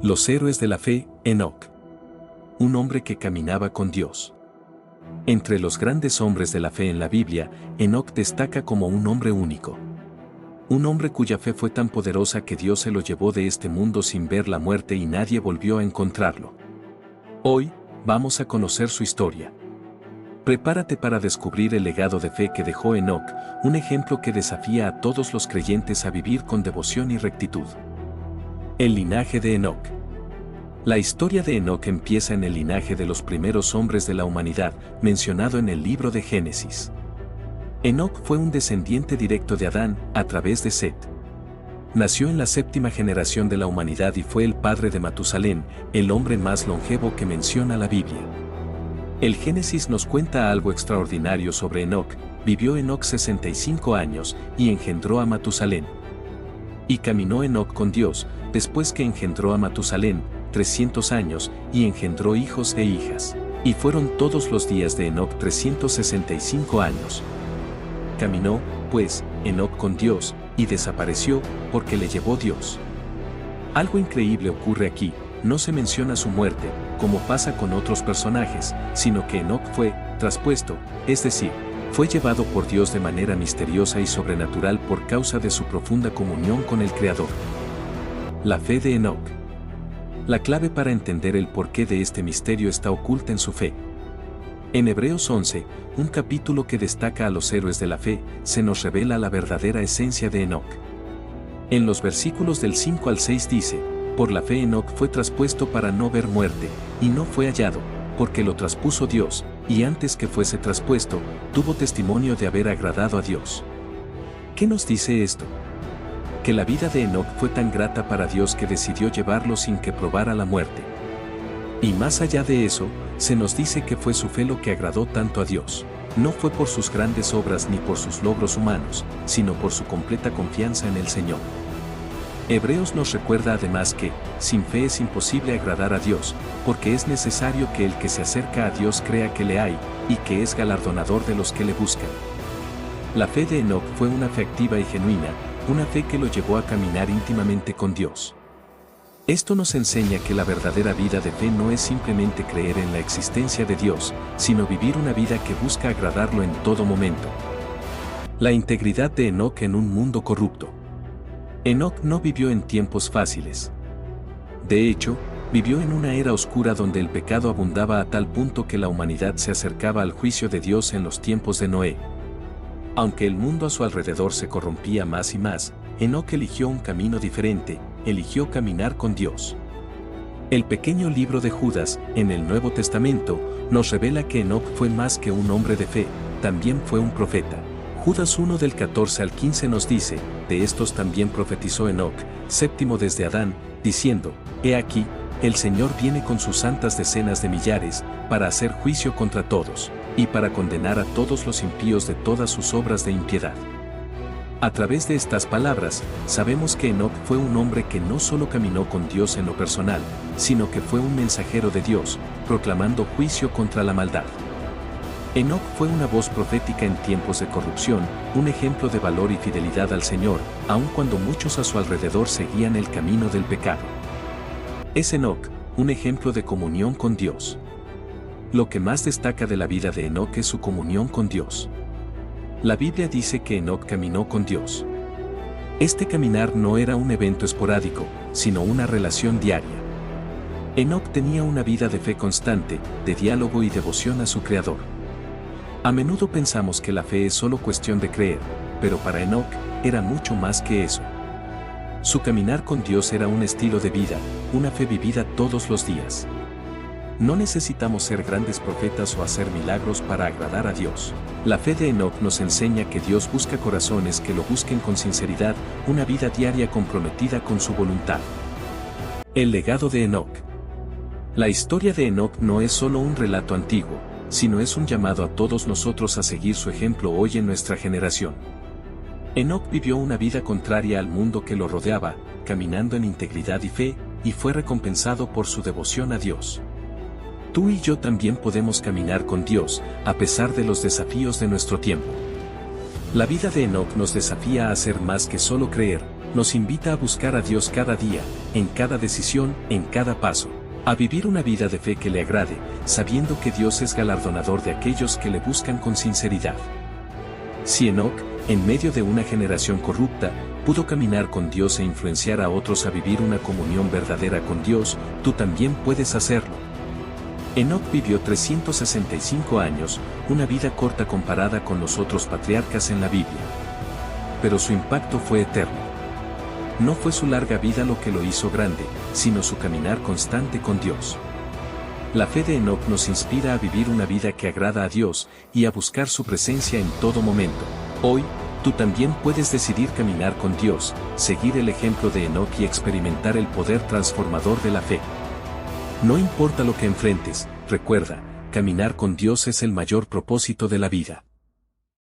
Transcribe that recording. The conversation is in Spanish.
Los héroes de la fe, Enoc. Un hombre que caminaba con Dios. Entre los grandes hombres de la fe en la Biblia, Enoc destaca como un hombre único. Un hombre cuya fe fue tan poderosa que Dios se lo llevó de este mundo sin ver la muerte y nadie volvió a encontrarlo. Hoy, vamos a conocer su historia. Prepárate para descubrir el legado de fe que dejó Enoc, un ejemplo que desafía a todos los creyentes a vivir con devoción y rectitud. El linaje de Enoc. La historia de Enoc empieza en el linaje de los primeros hombres de la humanidad, mencionado en el libro de Génesis. Enoc fue un descendiente directo de Adán, a través de Set. Nació en la séptima generación de la humanidad y fue el padre de Matusalén, el hombre más longevo que menciona la Biblia. El Génesis nos cuenta algo extraordinario sobre Enoc. Vivió Enoc 65 años y engendró a Matusalén. Y caminó Enoc con Dios, después que engendró a Matusalén, 300 años, y engendró hijos e hijas. Y fueron todos los días de Enoc 365 años. Caminó, pues, Enoc con Dios, y desapareció, porque le llevó Dios. Algo increíble ocurre aquí. No se menciona su muerte, como pasa con otros personajes, sino que Enoc fue traspuesto, es decir, fue llevado por Dios de manera misteriosa y sobrenatural por causa de su profunda comunión con el Creador. La fe de Enoc. La clave para entender el porqué de este misterio está oculta en su fe. En Hebreos 11, un capítulo que destaca a los héroes de la fe, se nos revela la verdadera esencia de Enoc. En los versículos del 5 al 6 dice: por la fe Enoc fue traspuesto para no ver muerte, y no fue hallado, porque lo traspuso Dios, y antes que fuese traspuesto, tuvo testimonio de haber agradado a Dios. ¿Qué nos dice esto? Que la vida de Enoc fue tan grata para Dios que decidió llevarlo sin que probara la muerte. Y más allá de eso, se nos dice que fue su fe lo que agradó tanto a Dios. No fue por sus grandes obras ni por sus logros humanos, sino por su completa confianza en el Señor. Hebreos nos recuerda además que, sin fe es imposible agradar a Dios, porque es necesario que el que se acerca a Dios crea que le hay, y que es galardonador de los que le buscan. La fe de Enoc fue una fe activa y genuina, una fe que lo llevó a caminar íntimamente con Dios. Esto nos enseña que la verdadera vida de fe no es simplemente creer en la existencia de Dios, sino vivir una vida que busca agradarlo en todo momento. La integridad de Enoc en un mundo corrupto. Enoc no vivió en tiempos fáciles. De hecho, vivió en una era oscura donde el pecado abundaba a tal punto que la humanidad se acercaba al juicio de Dios en los tiempos de Noé. Aunque el mundo a su alrededor se corrompía más y más, Enoc eligió un camino diferente, eligió caminar con Dios. El pequeño libro de Judas, en el Nuevo Testamento, nos revela que Enoc fue más que un hombre de fe, también fue un profeta. Judas 1 del 14 al 15 nos dice: de estos también profetizó Enoc, séptimo desde Adán, diciendo: he aquí, el Señor viene con sus santas decenas de millares, para hacer juicio contra todos, y para condenar a todos los impíos de todas sus obras de impiedad. A través de estas palabras, sabemos que Enoc fue un hombre que no solo caminó con Dios en lo personal, sino que fue un mensajero de Dios, proclamando juicio contra la maldad. Enoc fue una voz profética en tiempos de corrupción, un ejemplo de valor y fidelidad al Señor, aun cuando muchos a su alrededor seguían el camino del pecado. Es Enoc, un ejemplo de comunión con Dios. Lo que más destaca de la vida de Enoc es su comunión con Dios. La Biblia dice que Enoc caminó con Dios. Este caminar no era un evento esporádico, sino una relación diaria. Enoc tenía una vida de fe constante, de diálogo y devoción a su Creador. A menudo pensamos que la fe es solo cuestión de creer, pero para Enoc era mucho más que eso. Su caminar con Dios era un estilo de vida, una fe vivida todos los días. No necesitamos ser grandes profetas o hacer milagros para agradar a Dios. La fe de Enoc nos enseña que Dios busca corazones que lo busquen con sinceridad, una vida diaria comprometida con su voluntad. El legado de Enoc. La historia de Enoc no es solo un relato antiguo, sino es un llamado a todos nosotros a seguir su ejemplo hoy en nuestra generación. Enoc vivió una vida contraria al mundo que lo rodeaba, caminando en integridad y fe, y fue recompensado por su devoción a Dios. Tú y yo también podemos caminar con Dios, a pesar de los desafíos de nuestro tiempo. La vida de Enoc nos desafía a hacer más que solo creer, nos invita a buscar a Dios cada día, en cada decisión, en cada paso. A vivir una vida de fe que le agrade, sabiendo que Dios es galardonador de aquellos que le buscan con sinceridad. Si Enoc, en medio de una generación corrupta, pudo caminar con Dios e influenciar a otros a vivir una comunión verdadera con Dios, tú también puedes hacerlo. Enoc vivió 365 años, una vida corta comparada con los otros patriarcas en la Biblia. Pero su impacto fue eterno. No fue su larga vida lo que lo hizo grande, sino su caminar constante con Dios. La fe de Enoc nos inspira a vivir una vida que agrada a Dios y a buscar su presencia en todo momento. Hoy, tú también puedes decidir caminar con Dios, seguir el ejemplo de Enoc y experimentar el poder transformador de la fe. No importa lo que enfrentes, recuerda, caminar con Dios es el mayor propósito de la vida.